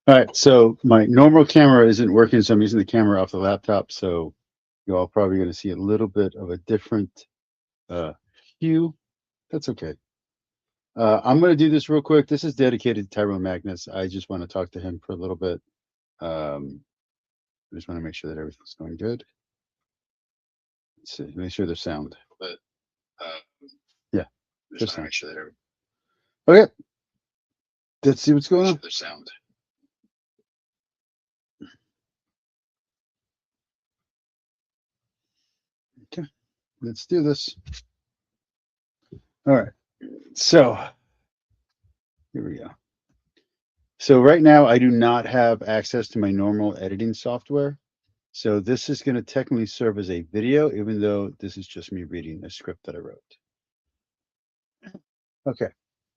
All right, so my normal camera isn't working, so I'm using the camera off the laptop. So you're all probably going to see a little bit of a different uh, hue. That's okay. I'm going to do this real quick. This is dedicated to Tyrone Magnus. I just want to talk to him for a little bit. I just want to make sure that everything's going good. Let's see, make sure there's sound. But uh, yeah, there's sound. Make sure that okay, let's see what's going on. There's sound. Okay, let's do this. All right, so here we go. So right now I do not have access to my normal editing software. So this is going to technically serve as a video, even though this is just me reading a script that I wrote. Okay.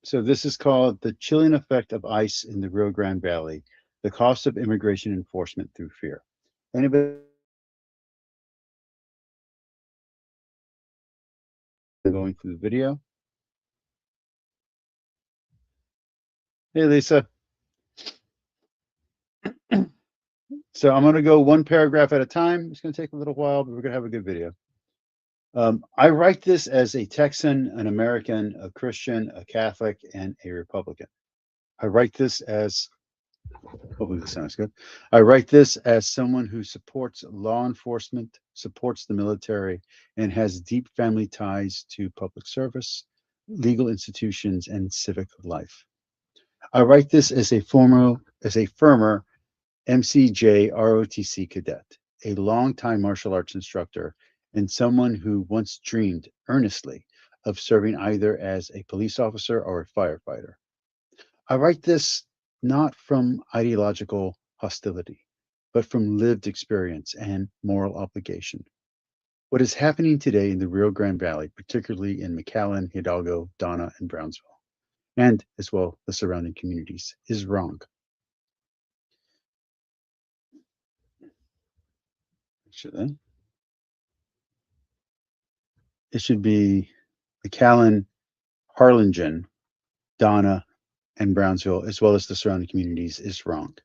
So this is called The Chilling Effect of ICE in the Rio Grande Valley, the Cost of Immigration Enforcement Through Fear. Anybody going through the video? Hey, Lisa. So I'm going to go one paragraph at a time. It's going to take a little while, but we're going to have a good video. I write this as a Texan, an American, a Christian, a Catholic, and a Republican. I write this as, hopefully this sounds good. I write this as someone who supports law enforcement, supports the military, and has deep family ties to public service, legal institutions, and civic life. I write this as a former MCJ ROTC cadet, a longtime martial arts instructor, and someone who once dreamed earnestly of serving either as a police officer or a firefighter. I write this not from ideological hostility, but from lived experience and moral obligation. What is happening today in the Rio Grande Valley, particularly in McAllen, Hidalgo, Donna, and Brownsville, and as well the surrounding communities, is wrong. It should be McAllen, Harlingen, Donna, and Brownsville, as well as the surrounding communities, is wrong.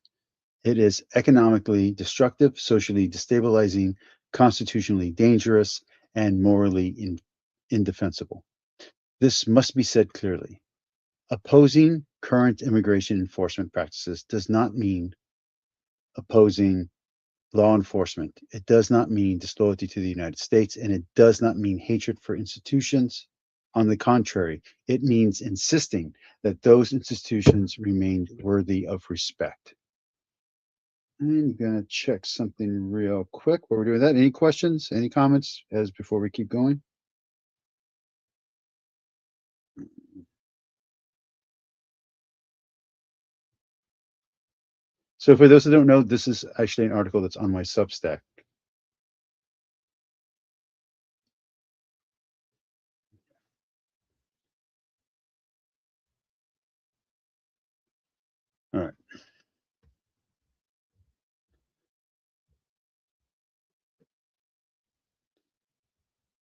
It is economically destructive, socially destabilizing, constitutionally dangerous, and morally indefensible. This must be said clearly. Opposing current immigration enforcement practices does not mean opposing law enforcement. It does not mean disloyalty to the United States, and it does not mean hatred for institutions. On the contrary, it means insisting that those institutions remain worthy of respect. I'm going to check something real quick while we're doing that. Any questions, any comments as before we keep going? So for those that don't know, this is actually an article that's on my Substack. All right.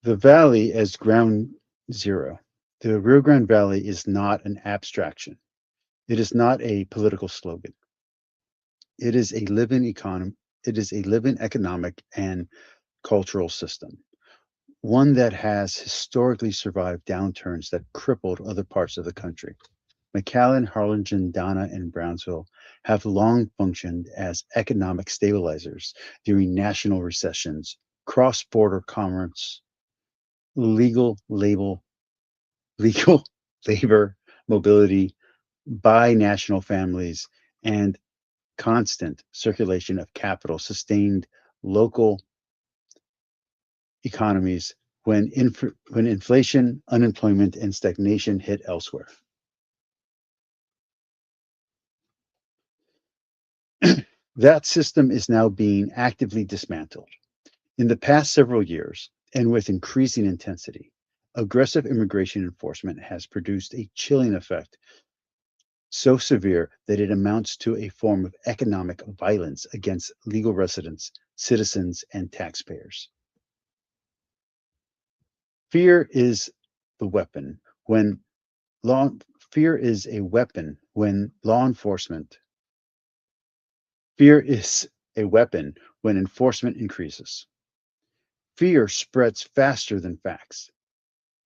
The valley as ground zero. The Rio Grande Valley is not an abstraction. It is not a political slogan. It is a living economy. It is a living economic and cultural system, one that has historically survived downturns that crippled other parts of the country. McAllen, Harlingen, Donna, and Brownsville have long functioned as economic stabilizers during national recessions, cross-border commerce, legal label, legal labor mobility, binational families, and constant circulation of capital sustained local economies when inflation, unemployment, and stagnation hit elsewhere. That system is now being actively dismantled. In the past several years, and with increasing intensity, aggressive immigration enforcement has produced a chilling effect so severe that it amounts to a form of economic violence against legal residents, citizens, and taxpayers. Fear is the weapon when law fear is a weapon when law enforcement Fear is a weapon when enforcement increases. Fear spreads faster than facts.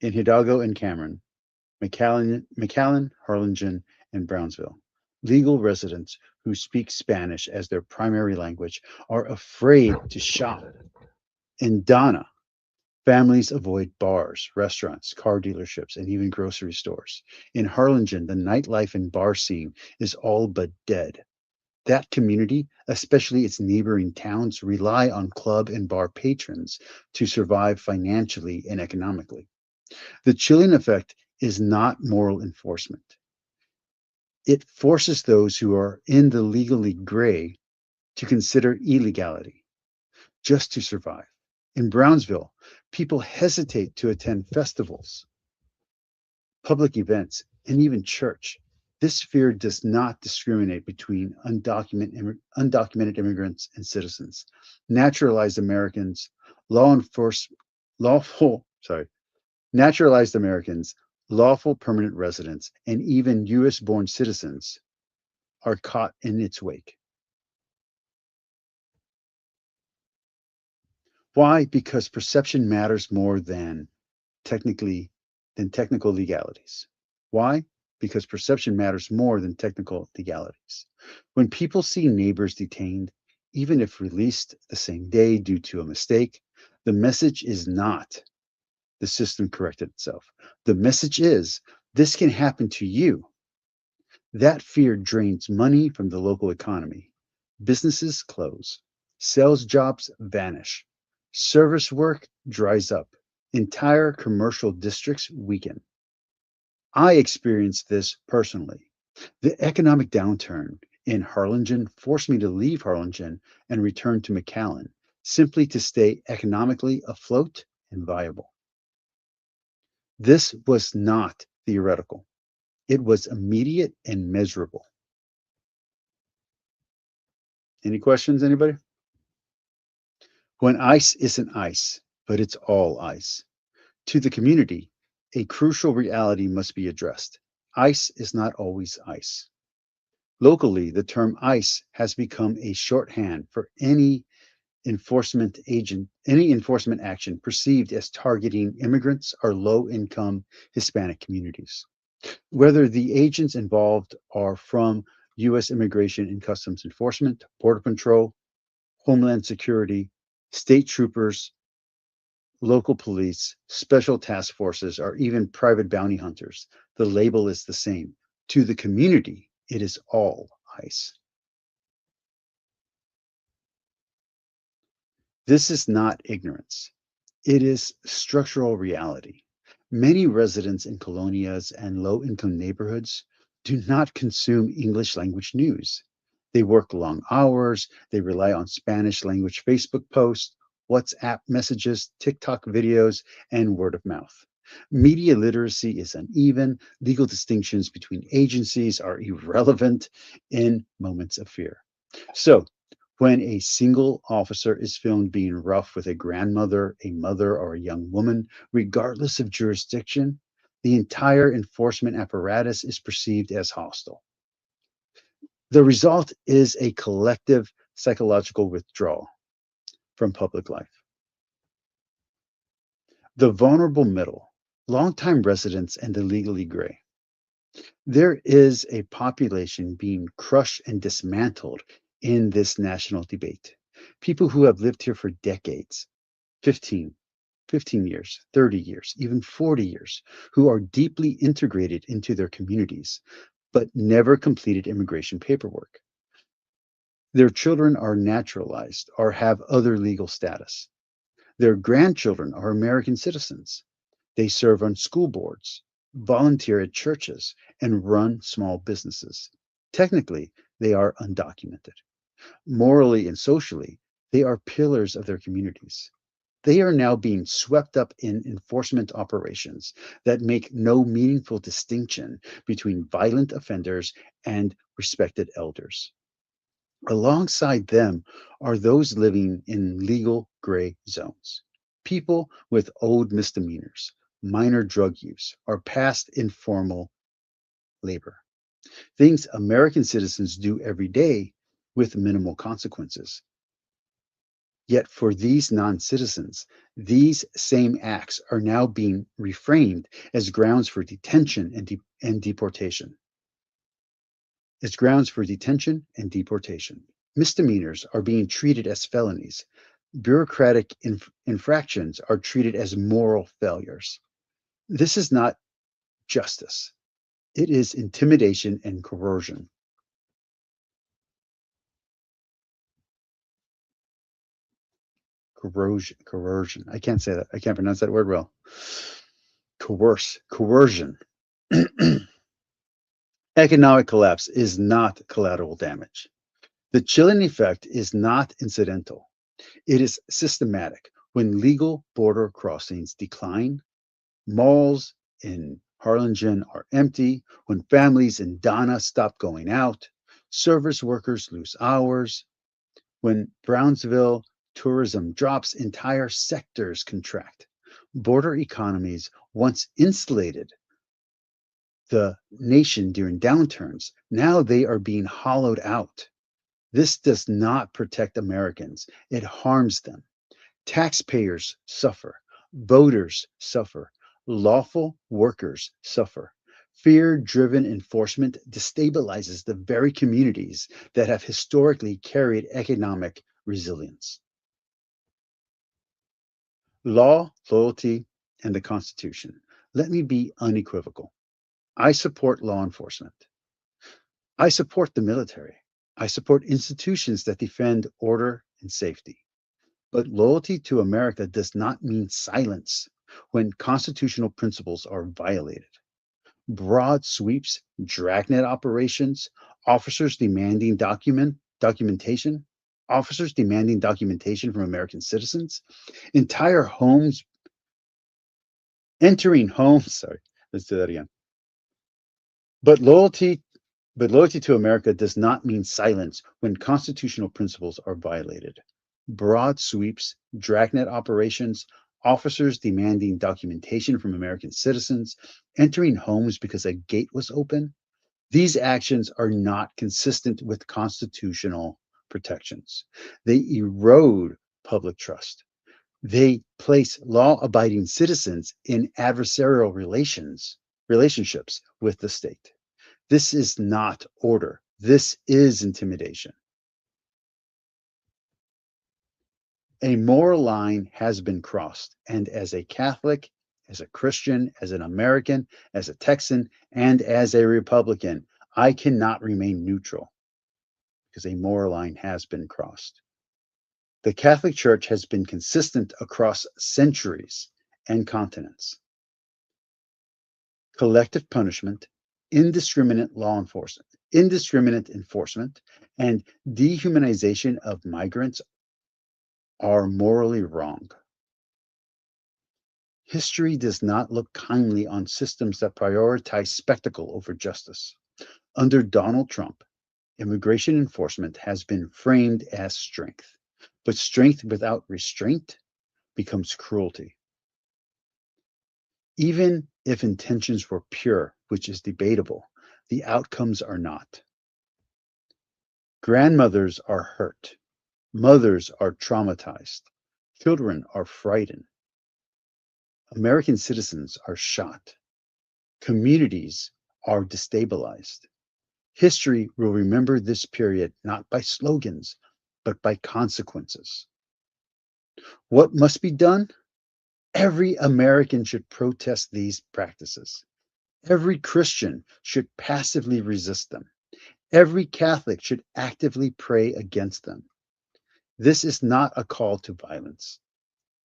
In Hidalgo and Cameron, McAllen, Harlingen, and Brownsville, legal residents who speak Spanish as their primary language are afraid to shop. In Donna, families avoid bars, restaurants, car dealerships, and even grocery stores. In Harlingen, the nightlife and bar scene is all but dead. That community, especially its neighboring towns, rely on club and bar patrons to survive financially and economically. The chilling effect is not moral enforcement. It forces those who are in the legally gray to consider illegality just to survive. In Brownsville, people hesitate to attend festivals, public events, and even church. This fear does not discriminate between undocumented immigrants and citizens, naturalized Americans, lawful, sorry, naturalized Americans, lawful permanent residents, and even US born citizens are caught in its wake. Why? Because perception matters more than technical legalities. Why? Because perception matters more than technical legalities. When people see neighbors detained, even if released the same day due to a mistake, the message is not the system corrected itself. The message is this can happen to you. That fear drains money from the local economy. Businesses close, sales jobs vanish, service work dries up, entire commercial districts weaken. I experienced this personally. The economic downturn in Harlingen forced me to leave Harlingen and return to McAllen simply to stay economically afloat and viable. This was not theoretical. It was immediate and measurable. Any questions, anybody? When ice isn't ice, but it's all ice. To the community, a crucial reality must be addressed. Ice is not always ice. Locally, the term ICE has become a shorthand for any enforcement action perceived as targeting immigrants or low-income Hispanic communities. Whether the agents involved are from U.S. Immigration and Customs Enforcement, Border Patrol, Homeland Security, state troopers, local police, special task forces, or even private bounty hunters, the label is the same. To the community, it is all ICE. This is not ignorance. It is structural reality. Many residents in colonias and low-income neighborhoods do not consume English language news. They work long hours, they rely on Spanish language Facebook posts, WhatsApp messages, TikTok videos, and word of mouth. Media literacy is uneven, legal distinctions between agencies are irrelevant in moments of fear. So, when a single officer is filmed being rough with a grandmother, a mother, or a young woman, regardless of jurisdiction, the entire enforcement apparatus is perceived as hostile. The result is a collective psychological withdrawal from public life. The vulnerable middle, longtime residents and the legally gray. There is a population being crushed and dismantled in this national debate. People who have lived here for decades, 15, 15 years, 30 years, even 40 years, who are deeply integrated into their communities, but never completed immigration paperwork. Their children are naturalized or have other legal status. Their grandchildren are American citizens. They serve on school boards, volunteer at churches, and run small businesses. Technically, they are undocumented. Morally and socially, they are pillars of their communities. They are now being swept up in enforcement operations that make no meaningful distinction between violent offenders and respected elders. Alongside them are those living in legal gray zones. People with old misdemeanors, minor drug use, or past informal labor. Things American citizens do every day, with minimal consequences. Yet for these non-citizens, these same acts are now being reframed as grounds for detention and deportation. As grounds for detention and deportation. Misdemeanors are being treated as felonies. Bureaucratic infractions are treated as moral failures. This is not justice. It is intimidation and coercion. Coercion. I can't say that. I can't pronounce that word well. Coercion. Economic collapse is not collateral damage. The chilling effect is not incidental. It is systematic. When legal border crossings decline, malls in Harlingen are empty, when families in Donna stop going out, service workers lose hours, when Brownsville tourism drops, entire sectors contract. Border economies, once insulated the nation during downturns, now they are being hollowed out. This does not protect Americans, it harms them. Taxpayers suffer, voters suffer, lawful workers suffer. Fear driven enforcement destabilizes the very communities that have historically carried economic resilience. Law, loyalty, and the Constitution. Let me be unequivocal. I support law enforcement. I support the military. I support institutions that defend order and safety. But loyalty to America does not mean silence when constitutional principles are violated. Broad sweeps, dragnet operations, officers demanding documentation, officers demanding documentation from American citizens, entire homes entering homes. Sorry, let's do that again. But loyalty to America does not mean silence when constitutional principles are violated. Broad sweeps, dragnet operations, officers demanding documentation from American citizens, entering homes because a gate was open. These actions are not consistent with constitutional protections. They erode public trust. They place law-abiding citizens in adversarial relationships with the state. This is not order. This is intimidation. A moral line has been crossed, and as a Catholic, as a Christian, as an American, as a Texan, and as a Republican, I cannot remain neutral because a moral line has been crossed. The Catholic Church has been consistent across centuries and continents. Collective punishment, indiscriminate enforcement, and dehumanization of migrants are morally wrong. History does not look kindly on systems that prioritize spectacle over justice. Under Donald Trump, immigration enforcement has been framed as strength, but strength without restraint becomes cruelty. Even if intentions were pure, which is debatable, the outcomes are not. Grandmothers are hurt. Mothers are traumatized. Children are frightened. American citizens are shot. Communities are destabilized. History will remember this period not by slogans, but by consequences. What must be done? Every American should protest these practices. Every Christian should passively resist them. Every Catholic should actively pray against them. This is not a call to violence.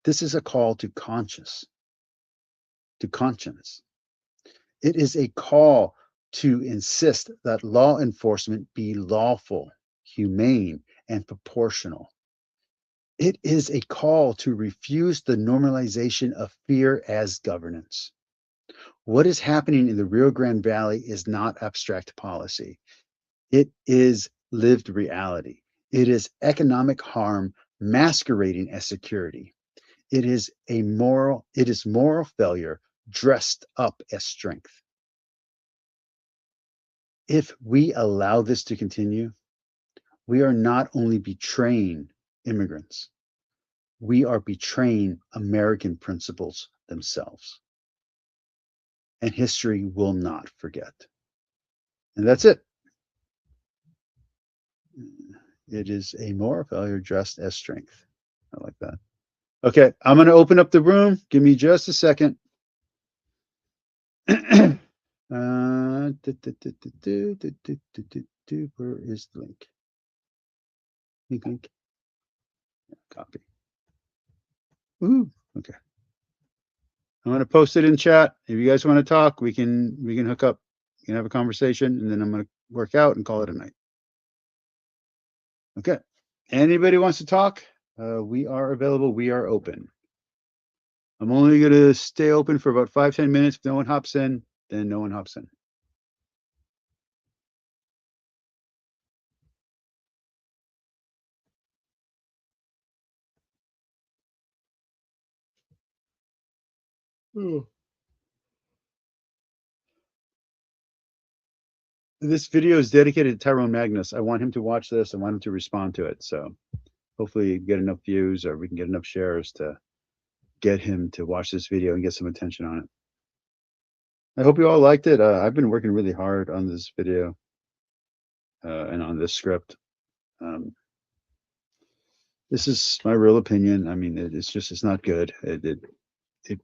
This is a call to conscience. It is a call to insist that law enforcement be lawful, humane, and proportional. It is a call to refuse the normalization of fear as governance. What is happening in the Rio Grande Valley is not abstract policy. It is lived reality. It is economic harm masquerading as security. It is moral failure dressed up as strength. If we allow this to continue, we are not only betraying immigrants, we are betraying American principles themselves. And history will not forget. And that's it. It is a moral failure dressed as strength. I like that. Okay, I'm going to open up the room. Give me just a second. Where is the link? Link. Copy. Ooh, okay. I'm going to post it in chat. If you guys want to talk, we can hook up. We can have a conversation, and then I'm going to work out and call it a night. Okay. Anybody wants to talk? We are available. We are open. I'm only going to stay open for about 5-10 minutes. If no one hops in, then no one hops in. This video is dedicated to Tyrone Magnus. I want him to watch this. I want him to respond to it. So hopefully get enough views, or we can get enough shares to get him to watch this video and get some attention on it. I hope you all liked it. I've been working really hard on this video and on this script. This is my real opinion. I mean, it's not good.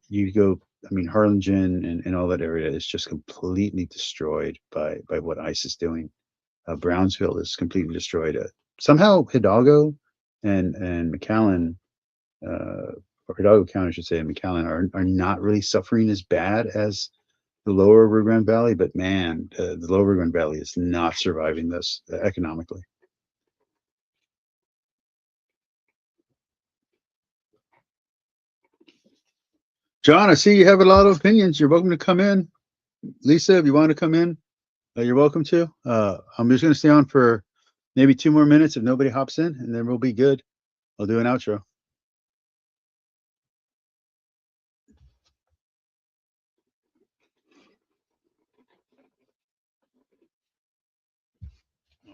You go, I mean, Harlingen and all that area is just completely destroyed by what ICE is doing. Brownsville is completely destroyed. Somehow Hidalgo and McAllen, or Hidalgo County, I should say, and McAllen are not really suffering as bad as the lower Rio Grande Valley, but man, the lower Rio Grande Valley is not surviving this economically. John, I see you have a lot of opinions. You're welcome to come in. Lisa, if you want to come in, you're welcome to. I'm just going to stay on for maybe 2 more minutes if nobody hops in, and then we'll be good. I'll do an outro.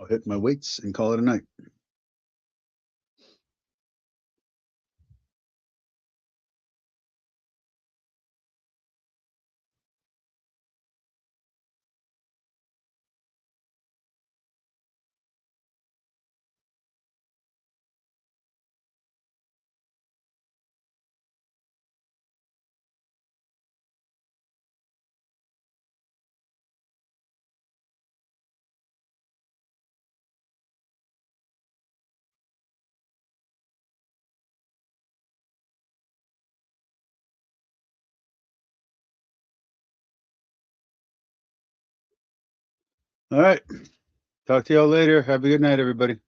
I'll hit my weights and call it a night. All right. Talk to y'all later. Have a good night, everybody.